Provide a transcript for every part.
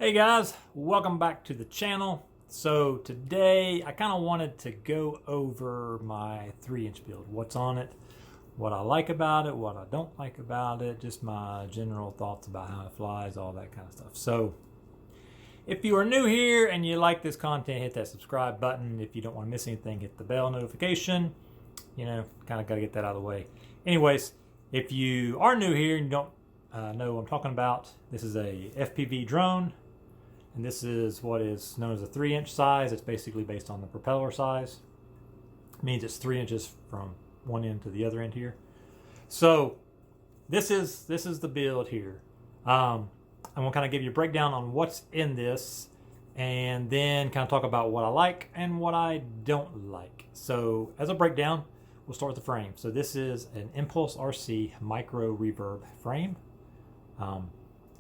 Hey guys, welcome back to the channel. So today I kind of wanted to go over my 3-inch build. What's on it, what I like about it, what I don't like about it, just my general thoughts about how it flies, all that kind of stuff. So if you are new here and you like this content, hit that subscribe button. If you don't want to miss anything, hit the bell notification. You know, kind of got to get that out of the way. Anyways, if you are new here and you don't know what I'm talking about, this is a FPV drone. And this is what is known as a 3-inch size. It's basically based on the propeller size. It means it's 3 inches from one end to the other end here. So this is the build here. I'm gonna kind of give you a breakdown on what's in this, and then kind of talk about what I like and what I don't like. So as a breakdown, we'll start with the frame. So this is an ImmersionRC micro reverb frame.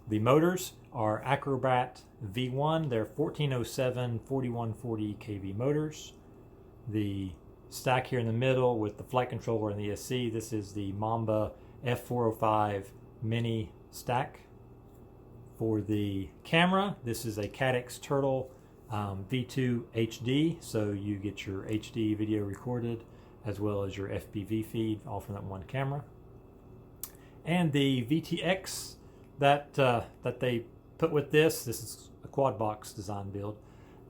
The motors are Acrobat V1. They're 1407 4140 kV motors. The stack here in the middle with the flight controller and the ESC, this is the Mamba F405 mini stack. For the camera, this is a Caddx Turtle V2 HD, so you get your HD video recorded as well as your FPV feed all from that one camera. And the VTX that they put with this is a KwadBox design build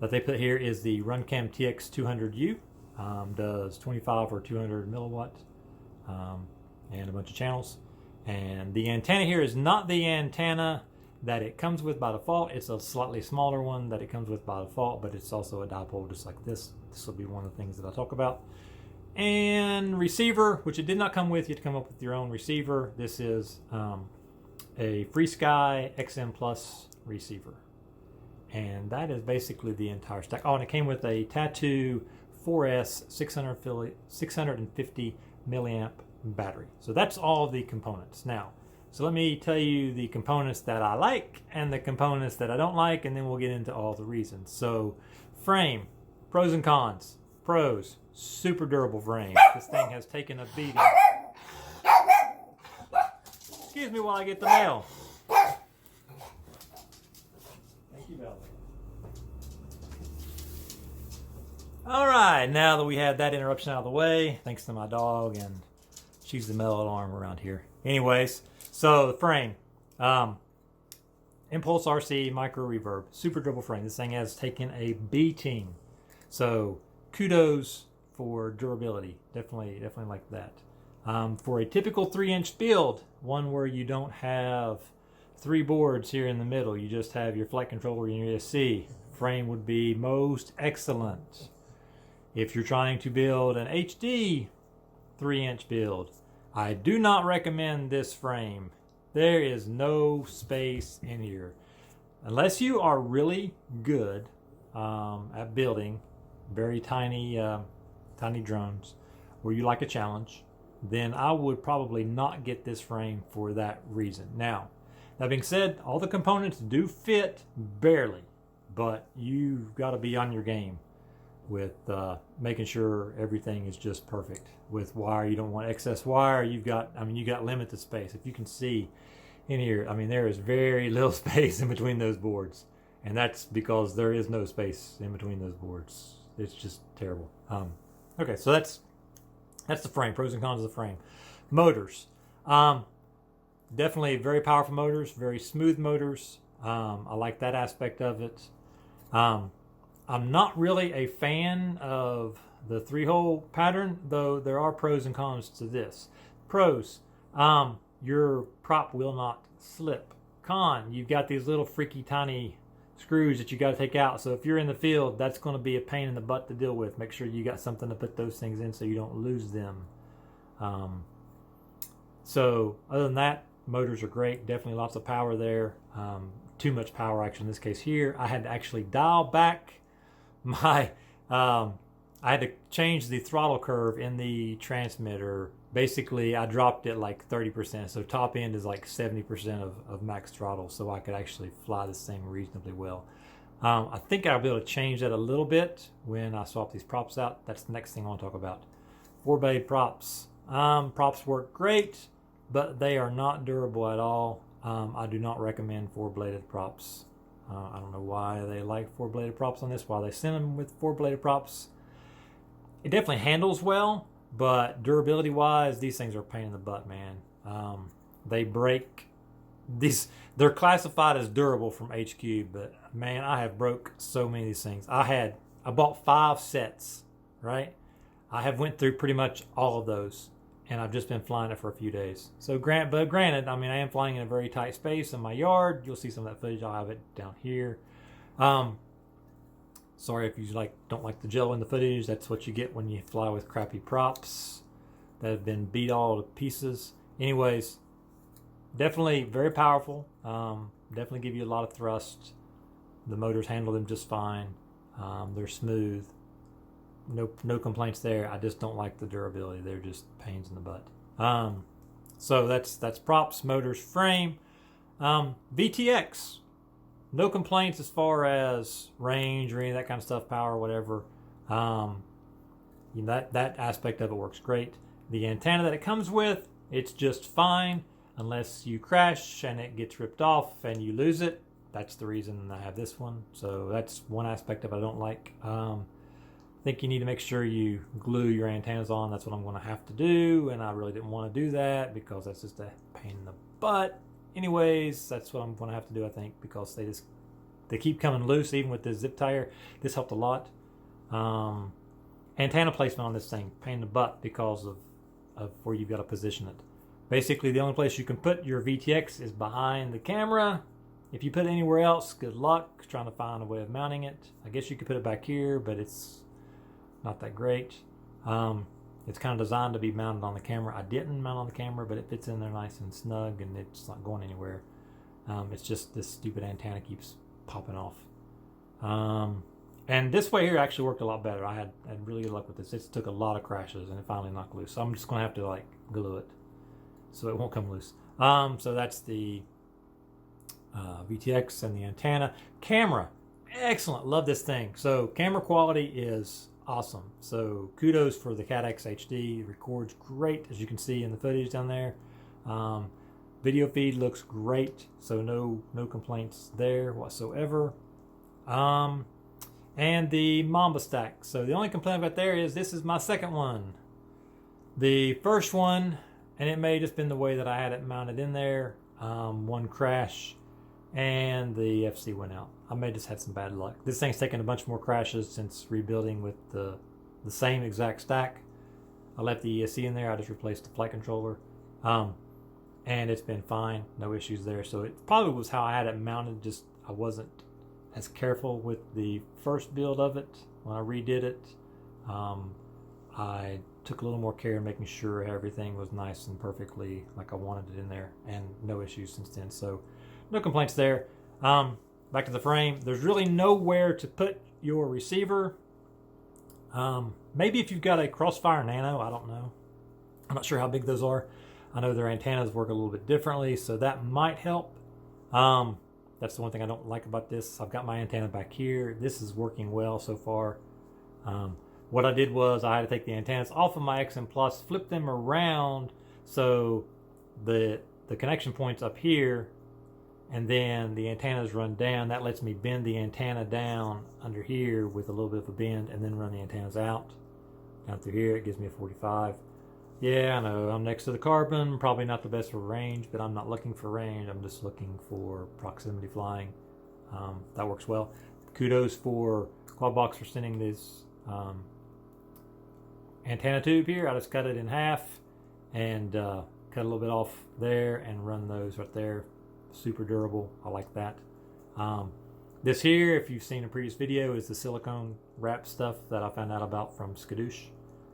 that they put here is the Runcam TX200U. Does 25 or 200 milliwatt and a bunch of channels. And the antenna here is not the antenna that it comes with by default. It's a slightly smaller one that it comes with by default, but it's also a dipole just like this. This will be one of the things that I talk about. And receiver, which it did not come with. You have to come up with your own receiver. This is a FreeSky XM Plus receiver, and that is basically the entire stack. Oh, and it came with a Tattoo 4S 650 milliamp battery. So that's all the components. Now, so let me tell you the components that I like and the components that I don't like, and then we'll get into all the reasons. So frame, pros and cons. Pros, super durable frame. This thing has taken a beating. Excuse me while I get the mail. Thank you, Bella. All right, now that we had that interruption out of the way, thanks to my dog, and she's the mail alarm around here. Anyways, so the frame, ImmersionRC micro reverb, super durable frame. This thing has taken a beating, so kudos for durability. Definitely like that. For a typical 3-inch build, one where you don't have 3 boards here in the middle, you just have your flight controller and your ESC, frame would be most excellent. If you're trying to build an HD 3-inch build, I do not recommend this frame. There is no space in here. Unless you are really good at building very tiny drones, or you like a challenge, then I would probably not get this frame for that reason. Now, that being said, all the components do fit barely, but you've got to be on your game with making sure everything is just perfect. With wire, you don't want excess wire. You got limited space. If you can see in here, there is very little space in between those boards, and that's because there is no space in between those boards. It's just terrible. Okay, so that's the frame. Pros and cons of the frame. Motors. Definitely very powerful motors, very smooth motors. I like that aspect of it. I'm not really a fan of the 3-hole pattern, though there are pros and cons to this. Pros, your prop will not slip. Con, you've got these little freaky tiny screws that you got to take out. So if you're in the field, that's going to be a pain in the butt to deal with. Make sure you got something to put those things in so you don't lose them. So other than that, motors are great. Definitely lots of power there. Too much power actually in this case here. I had to actually dial back my I had to change the throttle curve in the transmitter. Basically, I dropped it like 30%. So top end is like 70% of max throttle, so I could actually fly this thing reasonably well. I think I'll be able to change that a little bit when I swap these props out. That's the next thing I want to talk about. 4-blade props. Props work great, but they are not durable at all. I do not recommend 4-bladed props I don't know why they like 4-bladed props on this, why they send them with 4-bladed props. It definitely handles well, but durability wise, these things are a pain in the butt, man. They break. They're classified as durable from HQ, but man, I have broke so many of these things. I bought 5 sets, right? I have went through pretty much all of those, and I've just been flying it for a few days. So granted, I mean, I am flying in a very tight space in my yard. You'll see some of that footage. I'll have it down here. Sorry if you don't like the jello in the footage. That's what you get when you fly with crappy props that have been beat all to pieces. Anyways, definitely very powerful. Definitely give you a lot of thrust. The motors handle them just fine. They're smooth. No complaints there. I just don't like the durability. They're just pains in the butt. So that's props, motors, frame. VTX. No complaints as far as range or any of that kind of stuff, power, whatever. That aspect of it works great. The antenna that it comes with, it's just fine unless you crash and it gets ripped off and you lose it. That's the reason I have this one. So that's one aspect of it I don't like. I think you need to make sure you glue your antennas on. That's what I'm going to have to do, and I really didn't want to do that because that's just a pain in the butt. Anyways, that's what I'm going to have to do, I think, because they keep coming loose even with the zip tire. This helped a lot. Antenna placement on this thing, pain in the butt because of where you've got to position it. Basically, the only place you can put your VTX is behind the camera. If you put it anywhere else, good luck trying to find a way of mounting it. I guess you could put it back here, but it's not that great. It's kind of designed to be mounted on the camera. I didn't mount on the camera, but it fits in there nice and snug, and it's not going anywhere. It's just this stupid antenna keeps popping off. And this way here actually worked a lot better. I had really good luck with this. It took a lot of crashes, and it finally knocked loose. So I'm just going to have to glue it so it won't come loose. So that's the VTX and the antenna. Camera, excellent. Love this thing. So camera quality is awesome. So kudos for the KwadBox HD. It records great, as you can see in the footage down there. Video feed looks great, so no complaints there whatsoever. And the Mamba stack. So the only complaint about there is this is my second one. The first one, and it may have just been the way that I had it mounted in there, one crash and the FC went out. I may have just had some bad luck. This thing's taken a bunch more crashes since rebuilding with the same exact stack. I left the ESC in there. I just replaced the flight controller. And it's been fine. No issues there. So it probably was how I had it mounted. Just I wasn't as careful with the first build of it. When I redid it, I took a little more care in making sure everything was nice and perfectly like I wanted it in there. And no issues since then. So no complaints there. Back to the frame. There's really nowhere to put your receiver. Maybe if you've got a Crossfire Nano, I don't know. I'm not sure how big those are. I know their antennas work a little bit differently, so that might help. That's the one thing I don't like about this. I've got my antenna back here. This is working well so far. What I did was I had to take the antennas off of my XM Plus, flip them around so the connection point's up here, and then the antennas run down. That lets me bend the antenna down under here with a little bit of a bend and then run the antennas out. Down through here, it gives me a 45. Yeah, I know, I'm next to the carbon, probably not the best for range, but I'm not looking for range, I'm just looking for proximity flying. That works well. Kudos for KwadBox for sending this antenna tube here. I just cut it in half and cut a little bit off there and run those right there. Super durable, I like that. This here, if you've seen a previous video, is the silicone wrap stuff that I found out about from Skitzo.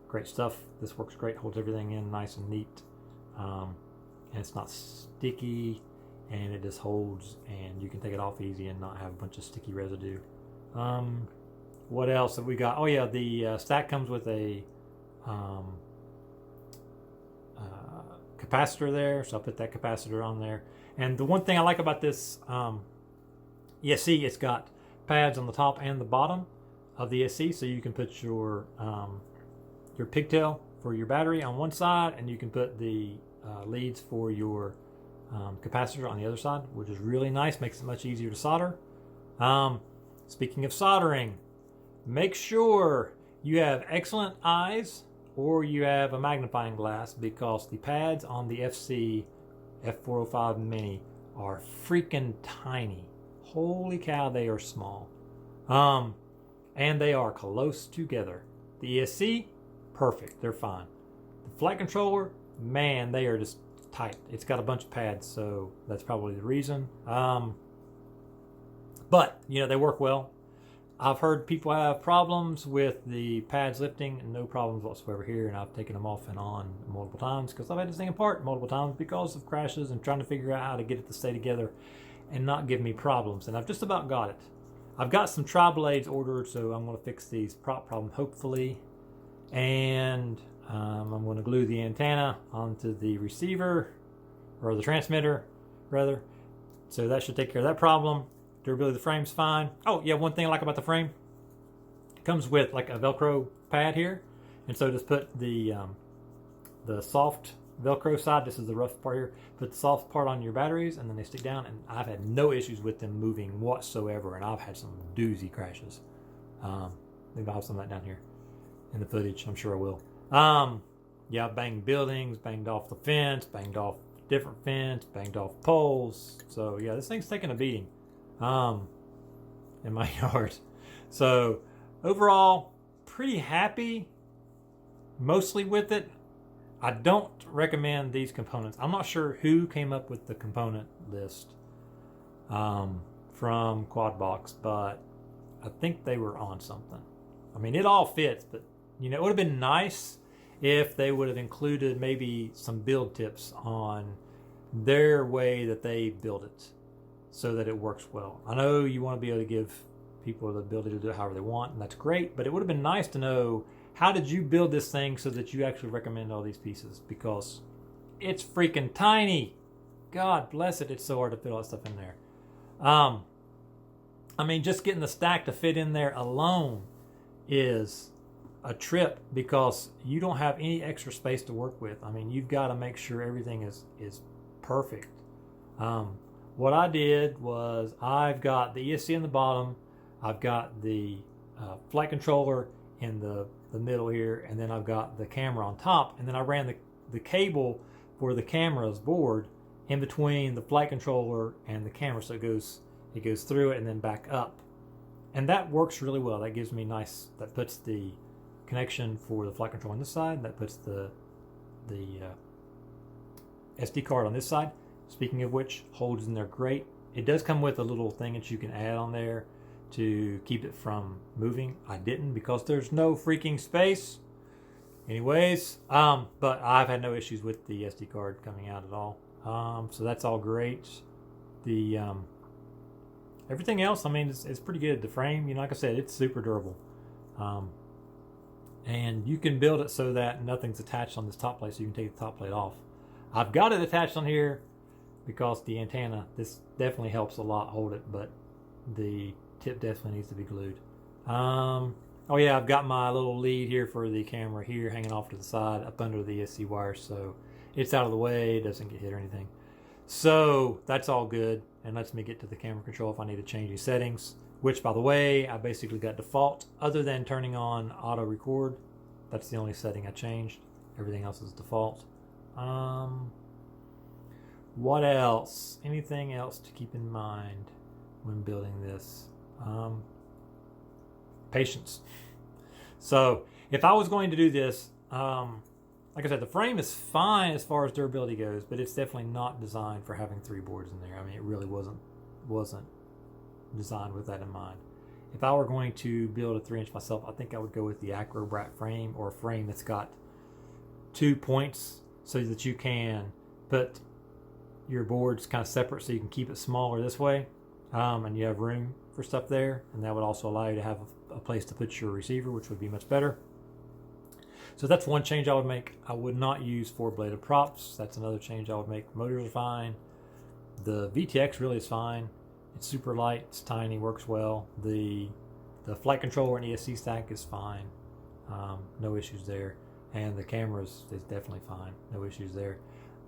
Great stuff. This works great, holds everything in nice and neat, and it's not sticky, and it just holds, and you can take it off easy and not have a bunch of sticky residue. What else have we got? Oh yeah, the stack comes with a capacitor there, so I'll put that capacitor on there. And the one thing I like about this ESC, it's got pads on the top and the bottom of the ESC, so you can put your pigtail for your battery on one side, and you can put the leads for your capacitor on the other side, which is really nice, makes it much easier to solder. Speaking of soldering, make sure you have excellent eyes or you have a magnifying glass, because the pads on the FC F405 Mini are freaking tiny. Holy cow, they are small. And they are close together. The ESC, perfect, they're fine. The flight controller, man, they are just tight. It's got a bunch of pads, so that's probably the reason. But, you know, they work well. I've heard people have problems with the pads lifting, and no problems whatsoever here, and I've taken them off and on multiple times because I've had this thing apart multiple times because of crashes and trying to figure out how to get it to stay together and not give me problems, and I've just about got it. I've got some tri-blades ordered, so I'm going to fix these prop problem hopefully, and I'm going to glue the antenna onto the receiver, or the transmitter rather, so that should take care of that problem. Durability of the frame's fine. Oh yeah, one thing I like about the frame, it comes with like a Velcro pad here, and so just put the soft Velcro side, this is the rough part here, put the soft part on your batteries and then they stick down, and I've had no issues with them moving whatsoever, and I've had some doozy crashes. Maybe I'll have some of that down here in the footage, I'm sure I will. Yeah, I've banged buildings, banged off the fence, banged off different fence, banged off poles, so yeah, this thing's taking a beating in my yard. So overall, pretty happy mostly with it. I don't recommend these components. I'm not sure who came up with the component list from KwadBox, but I think they were on something. I mean, it all fits, but you know, it would have been nice if they would have included maybe some build tips on their way that they build it, so that it works well. I know you want to be able to give people the ability to do it however they want, and that's great, but it would have been nice to know, how did you build this thing so that you actually recommend all these pieces? Because it's freaking tiny. God bless it, it's so hard to fit all that stuff in there. I mean, just getting the stack to fit in there alone is a trip, because you don't have any extra space to work with. I mean, you've got to make sure everything is perfect. What I did was, I've got the ESC in the bottom, I've got the flight controller in the middle here, and then I've got the camera on top, and then I ran the cable for the camera's board in between the flight controller and the camera, so it goes through it and then back up, and that works really well. That gives me nice, that puts the connection for the flight controller on this side, that puts the SD card on this side. Speaking of which, holds in there great. It does come with a little thing that you can add on there to keep it from moving. I didn't, because there's no freaking space. Anyways, but I've had no issues with the SD card coming out at all. So that's all great. The everything else, I mean, it's pretty good. The frame, you know, like I said, it's super durable. And you can build it so that nothing's attached on this top plate, so you can take the top plate off. I've got it attached on here because the antenna, this definitely helps a lot hold it, but the tip definitely needs to be glued. Oh yeah, I've got my little lead here for the camera here hanging off to the side up under the ESC wire, so it's out of the way, it doesn't get hit or anything. So that's all good, and lets me get to the camera control if I need to change these settings, which, by the way, I basically got default, other than turning on auto record. That's the only setting I changed. Everything else is default. What else? Anything else to keep in mind when building this? Patience. So if I was going to do this, like I said, the frame is fine as far as durability goes, but it's definitely not designed for having 3 boards in there. I mean, it really wasn't designed with that in mind. If I were going to build a 3-inch myself, I think I would go with the Acrobrat frame, or a frame that's got 2 points so that you can put your boards kind of separate, so you can keep it smaller this way, and you have room for stuff there, and that would also allow you to have a place to put your receiver, which would be much better. So that's one change I would make. I would not use 4-bladed props. That's another change I would make. Motors are fine. The VTX really is fine. It's super light, it's tiny, works well. The flight controller and ESC stack is fine. No issues there. And the camera is definitely fine. No issues there.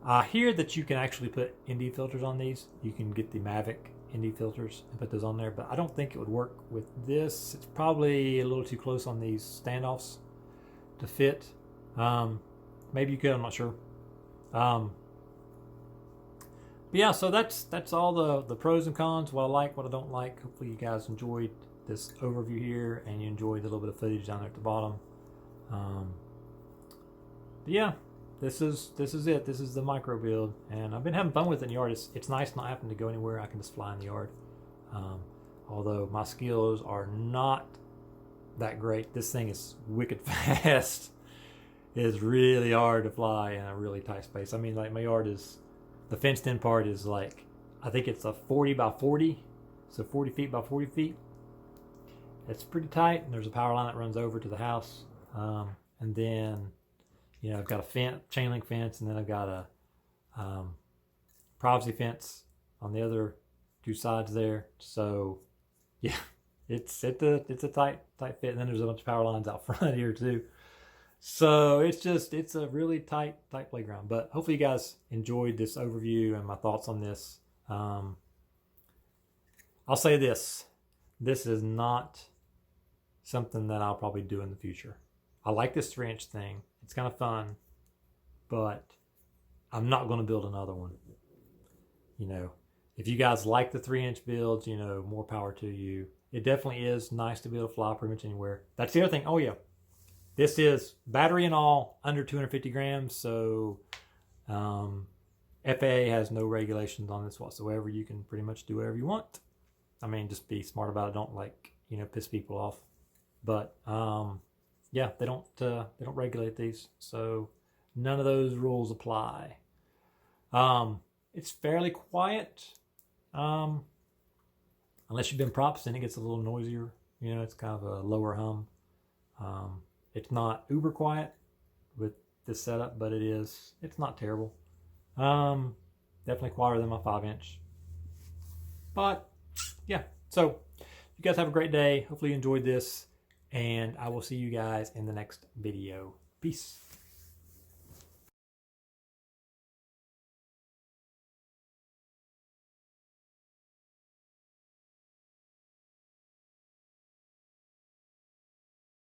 I hear that you can actually put ND filters on these. You can get the Mavic ND filters and put those on there, but I don't think it would work with this. It's probably a little too close on these standoffs to fit. Maybe you could, I'm not sure. But yeah, so that's all the pros and cons, what I like, what I don't like. Hopefully you guys enjoyed this overview here and you enjoyed the little bit of footage down there at the bottom. But yeah, this is it. This is the micro build, and I've been having fun with it in the yard. It's nice not having to go anywhere. I can just fly in the yard. Although my skills are not that great. This thing is wicked fast. It's really hard to fly in a really tight space. I mean, like, my yard is, the fenced in part is like, I think it's a 40 by 40, so 40 feet by 40 feet. It's pretty tight, and there's a power line that runs over to the house. And then, you know, I've got a fence, chain link fence, and then I've got a privacy fence on the other two sides there. So yeah, it's a tight fit. And then there's a bunch of power lines out front here too. So it's a really tight playground. But hopefully you guys enjoyed this overview and my thoughts on this. I'll say this is not something that I'll probably do in the future. I like this 3-inch thing. It's kind of fun, but I'm not going to build another one. You know, if you guys like the 3-inch builds, you know, more power to you. It definitely is nice to be able to fly pretty much anywhere. That's the other thing. Oh yeah, this is battery and all under 250 grams. So FAA has no regulations on this whatsoever. You can pretty much do whatever you want. I mean, just be smart about it. Don't, like, you know, piss people off. But yeah, they don't regulate these, so none of those rules apply. It's fairly quiet, unless you've been props, then it gets a little noisier. You know, it's kind of a lower hum. It's not uber quiet with this setup, but it's not terrible. Definitely quieter than my 5-inch. But yeah, so you guys have a great day. Hopefully you enjoyed this, and I will see you guys in the next video. Peace.